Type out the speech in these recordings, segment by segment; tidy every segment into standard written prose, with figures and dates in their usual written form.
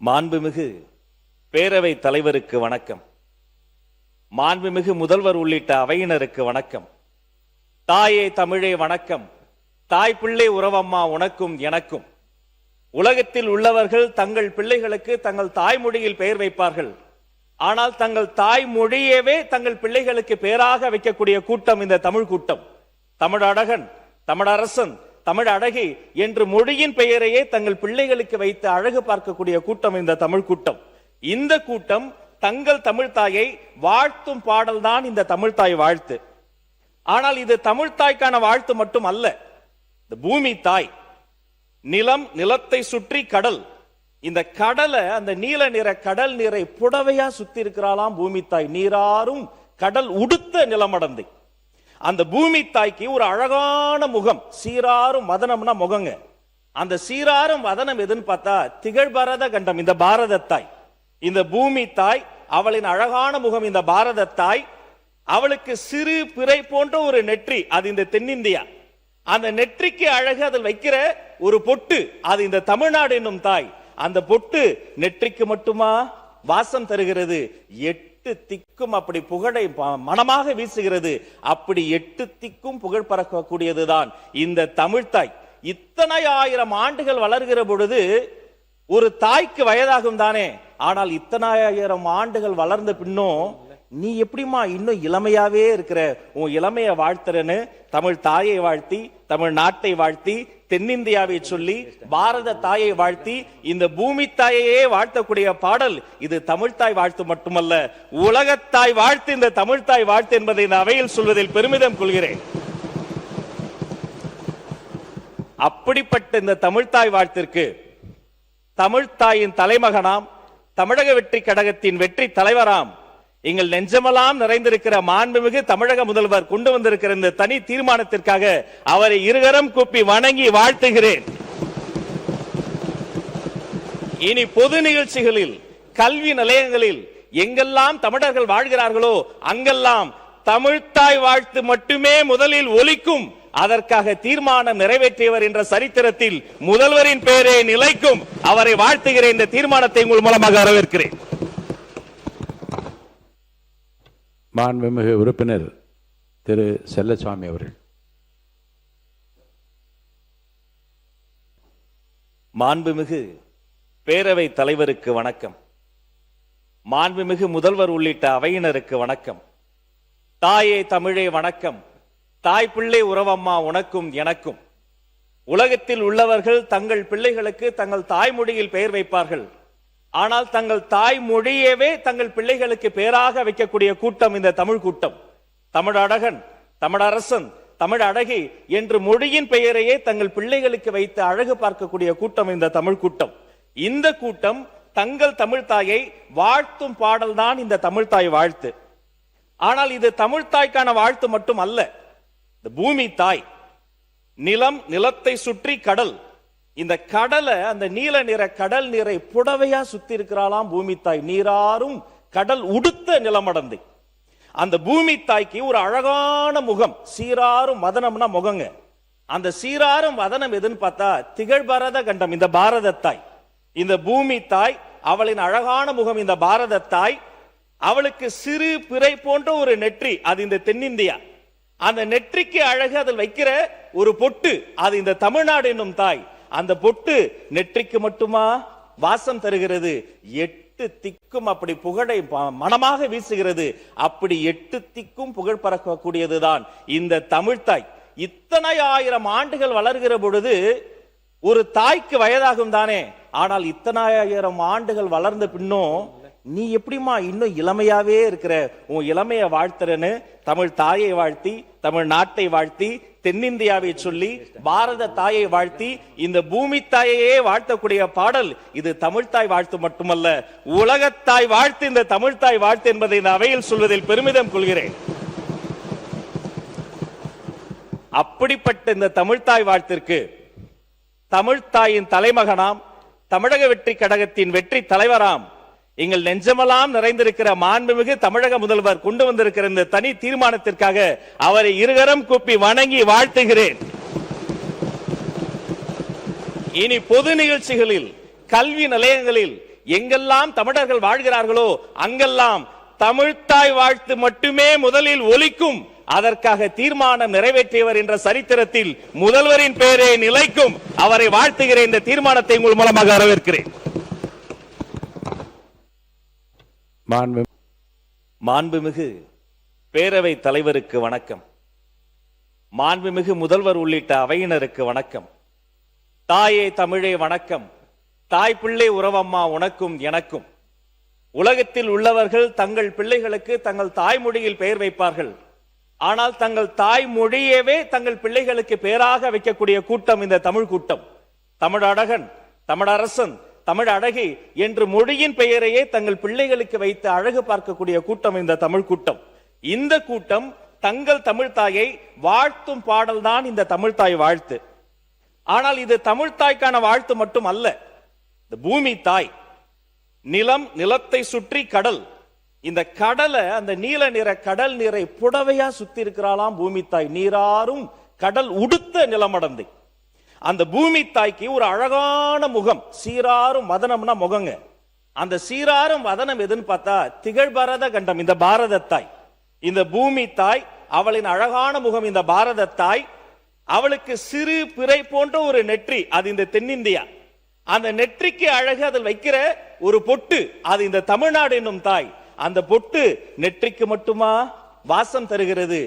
மாண்புமிகு பேரவைத் தலைவருக்கு வணக்கம். மாண்புமிகு முதல்வர் உள்ளிட்ட அவையினருக்கு வணக்கம். தாயே தமிழே வணக்கம். தாய் பிள்ளை உறவம்மா உனக்கும் எனக்கும். உலகத்தில் உள்ளவர்கள் தங்கள் பிள்ளைகளுக்கு தங்கள் தாய்மொழியில் பெயர் வைப்பார்கள். ஆனால் தங்கள் தாய்மொழியவே தங்கள் பிள்ளைகளுக்கு பெயராக வைக்கக்கூடிய கூட்டம் இந்த தமிழ் கூட்டம். தமிழழகன், தமிழரசன், தமிழ் அழகி என்று மொழியின் பெயரையே தங்கள் பிள்ளைகளுக்கு வைத்து அழகு பார்க்கக்கூடிய கூட்டம் இந்த தமிழ் கூட்டம். இந்த கூட்டம் தங்கள் தமிழ் தாயை வாழ்த்தும் பாடல்தான் இந்த தமிழ் தாய் வாழ்த்து. ஆனால் இது தமிழ் தாய்க்கான வாழ்த்து மட்டும் அல்ல. இந்த பூமி தாய், நிலம், நிலத்தை சுற்றி கடல், இந்த கடலை, அந்த நீல நிற கடல் நீரை புடவையா சுத்தி இருக்கிறாளாம் பூமி தாய். நீராறும் கடல் உடுத்த நிலமடந்தை. அந்த பூமி தாய்க்கு ஒரு அழகான முகம், சீராரும் வதனம்னா முகங்க. அந்த சீராரும் வதனம் எதுன்னு பார்த்தா திகழ்பரத கண்டம் இந்த பாரத தாய். இந்த பூமி தாய், அவளின் அழகான முகம் இந்த பாரத தாய். அவளுக்கு சிறு பிறை போன்ற ஒரு நெற்றி, அது இந்த தென்னிந்தியா. அந்த நெற்றிக்கு அழகு அதில் வைக்கிற ஒரு பொட்டு, அது இந்த தமிழ்நாடு என்னும் தாய். அந்த பொட்டு நெற்றிக்கு மட்டுமா வாசம் தருகிறது, 8 திக்கும் அப்படி புகழை மனமாக வீசுகிறது. அப்படி 8 திக்கும் புகழ் பறக்கக்கூடியதுதான் இந்த தமிழ்தாய். இத்தனை ஆயிரம் ஆண்டுகள் வளர்கிற பொழுது ஒரு தாய்க்கு வயதாகும் தானே. ஆனால் இத்தனை ஆயிரம் ஆண்டுகள் வளர்ந்த பின்னும் நீ எப்படிமா இன்னும் இளமையாவே இருக்கிற, உன் இளமைய வாழ்த்துறன்னு தமிழ் தாயை வாழ்த்தி, தமிழ் நாட்டை வாழ்த்தி, தென்னிந்தியாவை சொல்லி, பாரத தாயை வாழ்த்தி, இந்த பூமி தாயையே வாழ்த்தக்கூடிய பாடல் இது தமிழ்தாய் வாழ்த்து மட்டுமல்ல, உலகத்தாய் வாழ்த்து இந்த தமிழ்தாய் வாழ்த்து என்பதை இந்த அவையில் சொல்வதில் பெருமிதம் கொள்கிறேன். அப்படிப்பட்ட இந்த தமிழ்தாய் வாழ்த்திற்கு தமிழ்தாயின் தலைமகனாம், தமிழக வெற்றி கழகத்தின் வெற்றி தலைவராம், எங்கள் நெஞ்சமெல்லாம் நிறைந்திருக்கிற மாண்புமிகு தமிழக முதல்வர் கொண்டு வந்திருக்கிற இந்த தனி தீர்மானத்திற்காக அவரை இருகரம் கூப்பி வணங்கி வாழ்த்துகிறேன். இனி பொது நிகழ்ச்சிகளில், கல்வி நிலையங்களில் எங்கெல்லாம் தமிழர்கள் வாழ்கிறார்களோ அங்கெல்லாம் தமிழ்தாய் வாழ்த்து மட்டுமே முதலில் ஒலிக்கும். அதற்காக தீர்மானம் நிறைவேற்றியவர் என்ற சரித்திரத்தில் முதல்வரின் பெயரே நிலைக்கும். அவரை வாழ்த்துகிறேன். இந்த தீர்மானத்தை உங்கள் மூலமாக வரவேற்கிறேன். மாண்புமிகு உறுப்பினர் திரு செல்லசாமி அவர்கள். மாண்புமிகு பேரவை தலைவருக்கு வணக்கம். மாண்புமிகு முதல்வர் உள்ளிட்ட அவையினருக்கு வணக்கம். தாயே தமிழே வணக்கம். தாய் பிள்ளை உறவம்மா உனக்கும் எனக்கும். உலகத்தில் உள்ளவர்கள் தங்கள் பிள்ளைகளுக்கு தங்கள் தாய்மொழியில் பெயர் வைப்பார்கள். ஆனால் தங்கள் தாய்மொழியவே தங்கள் பிள்ளைகளுக்கு பெயராக வைக்கக்கூடிய கூட்டம் இந்த தமிழ் கூட்டம். தமிழழகன், தமிழரசன், தமிழ் அழகி என்று மொழியின் பெயரையே தங்கள் பிள்ளைகளுக்கு வைத்து அழகு பார்க்கக்கூடிய கூட்டம் இந்த தமிழ் கூட்டம். இந்த கூட்டம் தங்கள் தமிழ் தாயை வாழ்த்தும் பாடல்தான் இந்த தமிழ்தாய் வாழ்த்து. ஆனால் இது தமிழ்தாய்க்கான வாழ்த்து மட்டும் அல்ல. இந்த பூமி தாய், நிலம், நிலத்தை சுற்றி கடல், இந்த கடலை, அந்த நீல நிற கடல் நீரை புடவையா சுத்தி இருக்கிறாளாம் பூமி தாய். நீராறும் கடல் உடுத்த நிலமடந்தை. அந்த பூமி தாய்க்கு ஒரு அழகான முகம், சீராரும் வதனம்னா முகங்க. அந்த சீராரும் வதனம் எதுன்னு பார்த்தா திகழ்பரத கண்டம் இந்த பாரத தாய். இந்த பூமி தாய், அவளின் அழகான முகம் இந்த பாரத தாய். அவளுக்கு சிறு பிறை போன்ற ஒரு நெற்றி, அது இந்த தென்னிந்தியா. அந்த நெற்றிக்கு அழகு அதில் வைக்கிற ஒரு பொட்டு, அது இந்த தமிழ்நாடு என்னும் தாய். அந்த பொட்டு நெற்றிக்கு மட்டுமா வாசம் தருகிறது, 8 திக்கும் அப்படி புகழை மனமாக வீசுகிறது. அப்படி 8 திக்கும் புகழ் பறக்கக்கூடியதுதான் இந்த தமிழ்தாய். இத்தனை ஆயிரம் ஆண்டுகள் வளர்கிற பொழுது ஒரு தாய்க்கு வயதாகும் தானே. ஆனால் இத்தனை ஆயிரம் ஆண்டுகள் வளர்ந்த பின்னும் நீ எப்படிமா இன்னும் இளமையாவே இருக்கிற, உன் இளமைய வாழ்த்துறன்னு தமிழ் தாயை வாழ்த்தி, தமிழ் நாட்டை வாழ்த்தி, தென்னிந்தியாவை சொல்லி, பாரத தாயை வாழ்த்தி, இந்த பூமி தாயையே வாழ்த்தக்கூடிய பாடல் இது தமிழ்தாய் வாழ்த்து மட்டுமல்ல, உலகத்தாய் வாழ்த்து இந்த தமிழ்தாய் வாழ்த்து என்பதை இந்த அவையில் சொல்வதில் பெருமிதம் கொள்கிறேன். அப்படிப்பட்ட இந்த தமிழ்தாய் வாழ்த்திற்கு தமிழ்தாயின் தலைமகனாம், தமிழக வெற்றி கழகத்தின் வெற்றி தலைவராம், எங்கள் நெஞ்சமெல்லாம் நிறைந்திருக்கிற மாண்புமிகு தமிழக முதல்வர் கொண்டு வந்திருக்கிற இந்த தனி தீர்மானத்திற்காக அவரை இருகரம் கூப்பி வணங்கி வாழ்த்துகிறேன். இனி பொது நிகழ்ச்சிகளில், கல்வி நிலையங்களில் எங்கெல்லாம் தமிழர்கள் வாழ்கிறார்களோ அங்கெல்லாம் தமிழ்த்தாய் வாழ்த்து மட்டுமே முதலில் ஒலிக்கும். அதற்காக தீர்மானம் நிறைவேற்றியவர் என்ற சரித்திரத்தில் முதல்வரின் பெயரே நிலைக்கும். அவரை வாழ்த்துகிற இந்த தீர்மானத்தை உங்கள் மூலமாக வரவேற்கிறேன். மாண்புமிகு பேரவை தலைவருக்கு வணக்கம். மாண்புமிகு முதல்வர் உள்ளிட்ட அவையினருக்கு வணக்கம். தாயே தமிழே வணக்கம். தாய் பிள்ளை உறவம்மா உனக்கும் எனக்கும். உலகத்தில் உள்ளவர்கள் தங்கள் பிள்ளைகளுக்கு தங்கள் தாய்மொழியில் பெயர் வைப்பார்கள். ஆனால் தங்கள் தாய்மொழியவே தங்கள் பிள்ளைகளுக்கு பெயராக வைக்கக்கூடிய கூட்டம் இந்த தமிழ் கூட்டம். தமிழழகன், தமிழரசன், தமிழ் அழகி என்று மொழியின் பெயரையே தங்கள் பிள்ளைகளுக்கு வைத்து அழகு பார்க்கக்கூடிய கூட்டம் இந்த தமிழ் கூட்டம். இந்த கூட்டம் தங்கள் தமிழ் தாயை வாழ்த்தும் பாடல் தான் இந்த தமிழ்தாய் வாழ்த்து. ஆனால் இது தமிழ்தாய்க்கான வாழ்த்து மட்டும் அல்ல. இந்த பூமி தாய், நிலம், நிலத்தை சுற்றி கடல், இந்த கடலை, அந்த நீல நிற கடல் நீரை புடவையா சுத்தி இருக்கிறாளாம் பூமி தாய். நீராறும் கடல் உடுத்த நிலமடந்தை. அந்த பூமி தாய்க்கு ஒரு அழகான முகம், சீராரும் வதனம்னா முகங்க. அந்த சீராரும் வதனம் எதுன்னு பார்த்தா திகழ்பரத கண்டம் இந்த பாரத தாய். இந்த பூமி தாய், அவளின் அழகான முகம் இந்த பாரத தாய். அவளுக்கு சிறு பிறை போன்ற ஒரு நெற்றி, அது இந்த தென்னிந்தியா. அந்த நெற்றிக்கு அழகு அதில் வைக்கிற ஒரு பொட்டு, அது இந்த தமிழ்நாடு என்னும் தாய். அந்த பொட்டு நெற்றிக்கு மட்டுமா வாசம் தருகிறது,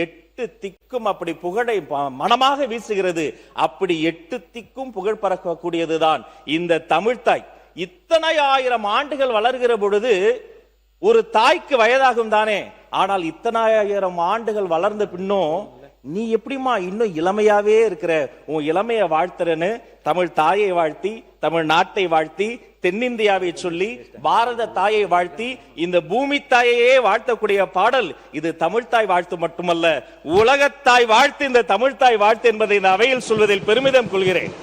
8 திக்கும் அப்படி புகழை மனமாக வீசுகிறது. அப்படி 8 திக்கும் புகழ் பறக்கக்கூடியதுதான் இந்த தமிழ்தாய். இத்தனை ஆயிரம் ஆண்டுகள் வளர்கிற பொழுது ஒரு தாய்க்கு வயதாகும் தானே. ஆனால் இத்தனை ஆயிரம் ஆண்டுகள் வளர்ந்த பின்னும் நீ எப்படிமா இன்னும் இளமையாவே இருக்கிற, உன் இளமைய வாழ்த்துறன்னு தமிழ் தாயை வாழ்த்தி, தமிழ் நாட்டை வாழ்த்தி, தென்னிந்தியாவை சொல்லி, பாரத தாயை வாழ்த்தி, இந்த பூமி தாயையே வாழ்த்தக்கூடிய பாடல் இது தமிழ்தாய் வாழ்த்து மட்டுமல்ல, உலகத்தாய் வாழ்த்து இந்த தமிழ்தாய் வாழ்த்து என்பதை இந்த அவையில் சொல்வதில் பெருமிதம் கொள்கிறேன்.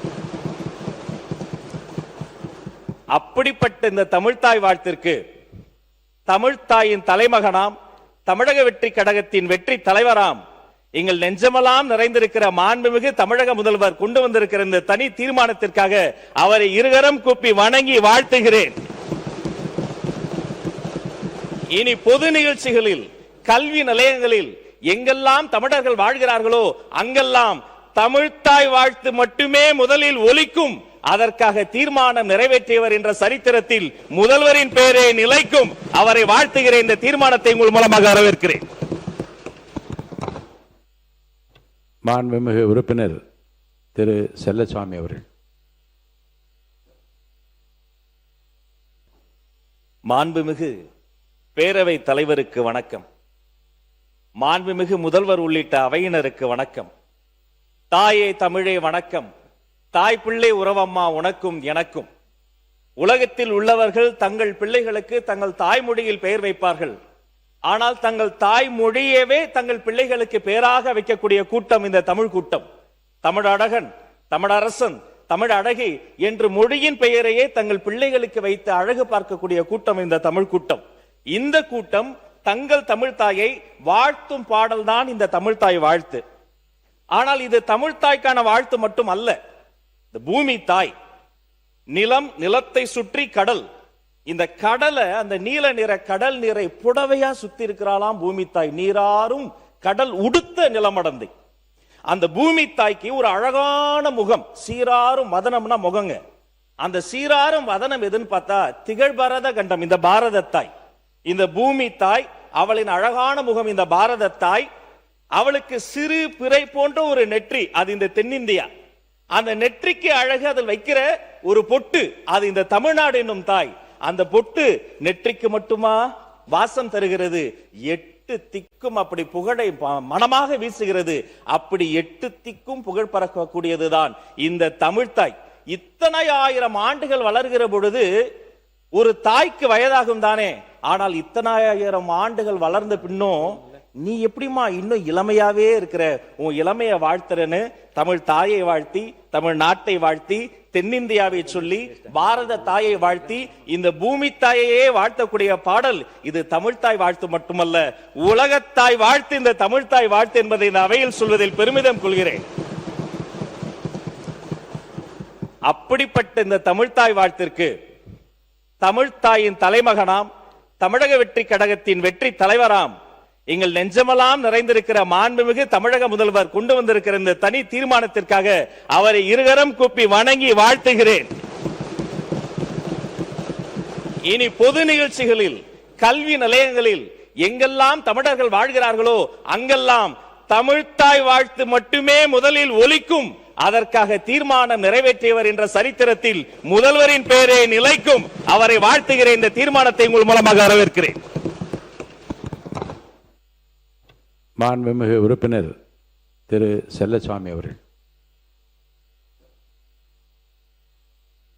அப்படிப்பட்ட இந்த தமிழ்தாய் வாழ்த்திற்கு தமிழ்தாயின் தலைமகனாம், தமிழக வெற்றி கழகத்தின் வெற்றி தலைவராம், எங்கள் நெஞ்சமெல்லாம் நிறைந்திருக்கிற மாண்புமிகு தமிழக முதல்வர் கொண்டு வந்திருக்கிற இந்த தனி தீர்மானத்திற்காக அவரை இருகரம் கூப்பி வணங்கி வாழ்த்துகிறேன். இனி பொது நிகழ்ச்சிகளில், கல்வி நிலையங்களில் எங்கெல்லாம் தமிழர்கள் வாழ்கிறார்களோ அங்கெல்லாம் தமிழ்தாய் வாழ்த்து மட்டுமே முதலில் ஒலிக்கும். அதற்காக தீர்மானம் நிறைவேற்றியவர் என்ற சரித்திரத்தில் முதல்வரின் பெயரே நிலைக்கும். அவரை வாழ்த்துகிற இந்த தீர்மானத்தை உங்கள் மூலமாக வரவேற்கிறேன். மாண்புமிகு உறுப்பினர் திரு செல்லசாமி அவர்கள். மாண்புமிகு பேரவை தலைவருக்கு வணக்கம். மாண்புமிகு முதல்வர் உள்ளிட்ட அவையினருக்கு வணக்கம். தாயே தமிழே வணக்கம். தாய் பிள்ளை உறவம்மா உனக்கும் எனக்கும். உலகத்தில் உள்ளவர்கள் தங்கள் பிள்ளைகளுக்கு தங்கள் தாய்மொழியில் பெயர் வைப்பார்கள். ஆனால் தங்கள் தாய்மொழியவே தங்கள் பிள்ளைகளுக்கு பெயராக வைக்கக்கூடிய கூட்டம் இந்த தமிழ் கூட்டம். தமிழழகன், தமிழரசன், தமிழ் அழகி என்று மொழியின் பெயரையே தங்கள் பிள்ளைகளுக்கு வைத்து அழகு பார்க்கக்கூடிய கூட்டம் இந்த தமிழ் கூட்டம். இந்த கூட்டம் தங்கள் தமிழ் தாயை வாழ்த்தும் பாடல் தான் இந்த தமிழ்தாய் வாழ்த்து. ஆனால் இது தமிழ்தாய்க்கான வாழ்த்து மட்டும் அல்ல. இந்த பூமி தாய், நிலம், நிலத்தை சுற்றி கடல், இந்த கடலை, அந்த நீல நிற கடல் நீரை புடவையா சுத்தி இருக்கிறாளாம் பூமி தாய். நீராறும் கடல் உடுத்த நிலமடந்தை. அந்த பூமி தாய்க்கு ஒரு அழகான முகம், சீராரும் வதனம்னா முகங்க. அந்த சீராரும் வதனம் எதுன்னு பார்த்தா திகழ்பரத கண்டம் இந்த பாரத தாய். இந்த பூமி தாய், அவளின் அழகான முகம் இந்த பாரத தாய். அவளுக்கு சிறு பிறை போன்ற ஒரு நெற்றி, அது இந்த தென்னிந்தியா. அந்த நெற்றிக்கு அழகு அதில் வைக்கிற ஒரு பொட்டு, அது இந்த தமிழ்நாடு என்னும் தாய். அந்த பொட்டு நெற்றிக்கு மட்டுமா வாசம் தருகிறது, 8 திக்கும் அப்படி புகழை மனமாக வீசுகிறது. அப்படி 8 திக்கும் புகழ் பறக்கக்கூடியதுதான் இந்த தமிழ்தாய். இத்தனை ஆயிரம் ஆண்டுகள் வளர்கிற பொழுது ஒரு தாய்க்கு வயதாகும் தானே. ஆனால் இத்தனை ஆயிரம் ஆண்டுகள் வளர்ந்த பின்னும் நீ எப்படிமா இன்னும் இளமையாவே இருக்கிற, உன் இளமைய வாழ்த்துறன்னு தமிழ் தாயை வாழ்த்தி, தமிழ் நாட்டை வாழ்த்தி, தென்னிந்தியாவை சொல்லி, பாரத தாயை வாழ்த்தி, இந்த பூமி தாயையே வாழ்த்தக்கூடிய பாடல் இது தமிழ்தாய் வாழ்த்து மட்டுமல்ல, உலகத்தாய் வாழ்த்து இந்த தமிழ்தாய் வாழ்த்து என்பதை இந்த அவையில் சொல்வதில் பெருமிதம் கொள்கிறேன். அப்படிப்பட்ட இந்த தமிழ்தாய் வாழ்த்திற்கு தமிழ்த்தாயின் தலைமகனாம், தமிழக வெற்றி கழகத்தின் வெற்றி தலைவராம், எங்கள் நெஞ்சமெல்லாம் நிறைந்திருக்கிற மாண்புமிகு தமிழக முதல்வர் கொண்டு வந்திருக்கிற இந்த தனி தீர்மானத்திற்காக அவரை இருகரம் கூப்பி வணங்கி வாழ்த்துகிறேன். இனி பொது நிகழ்ச்சிகளில், கல்வி நிலையங்களில் எங்கெல்லாம் தமிழர்கள் வாழ்கிறார்களோ அங்கெல்லாம் தமிழ்த்தாய் வாழ்த்து மட்டுமே முதலில் ஒலிக்கும். அதற்காக தீர்மானம் நிறைவேற்றியவர் என்ற சரித்திரத்தில் முதல்வரின் பெயரே நிலைக்கும். அவரை வாழ்த்துகிறேன். இந்த தீர்மானத்தை உங்கள் மூலமாக வரவேற்கிறேன். மாண்புமிகு உறுப்பினர் திரு செல்லசாமி அவர்கள்.